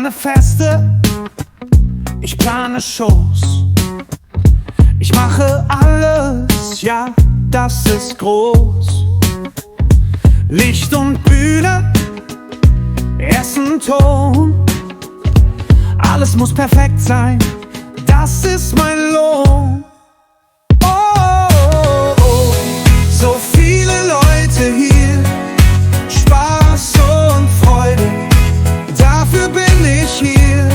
plane Feste, ich plane Shows. Ich mache alles, ja, das ist groß. Licht und Bühne, Essen, Ton. Alles muss perfekt sein, das ist mein Lohn. Oh, oh, oh, so viele Leute hier, Spaß und Freude, dafür bin ich hier.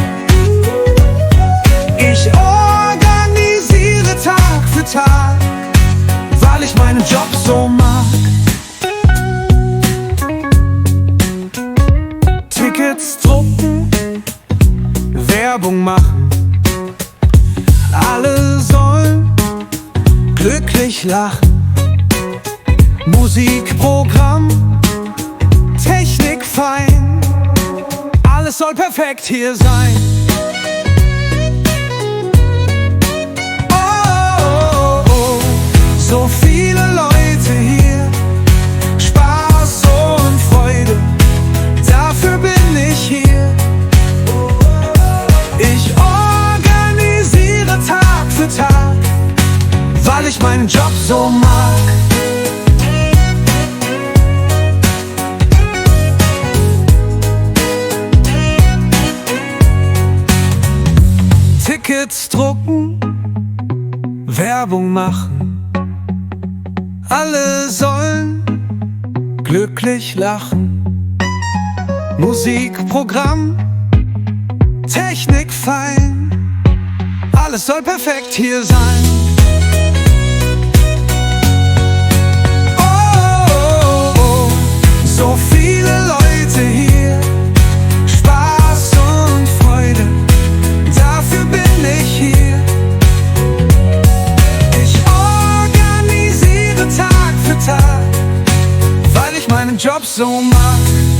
Ich organisiere Tag für Tag, weil ich meinen Job so mag. Tickets drucken, Werbung machen, alle sollen glücklich lachen. Musikprogramm, Technik fein, alles soll perfekt hier sein. Oh, oh, oh, so viele Leute hier, Spaß und Freude, dafür bin ich hier. Ich organisiere Tag für Tag, weil ich meinen Job so mag. Tickets drucken, Werbung machen, alle sollen glücklich lachen. Musikprogramm, Technik fein, alles soll perfekt hier sein. Oh, oh, oh, so viele Leute hier, Spaß und Freude, dafür bin ich hier. Ich organisiere Tag für Tag, weil ich meinen Job so mag.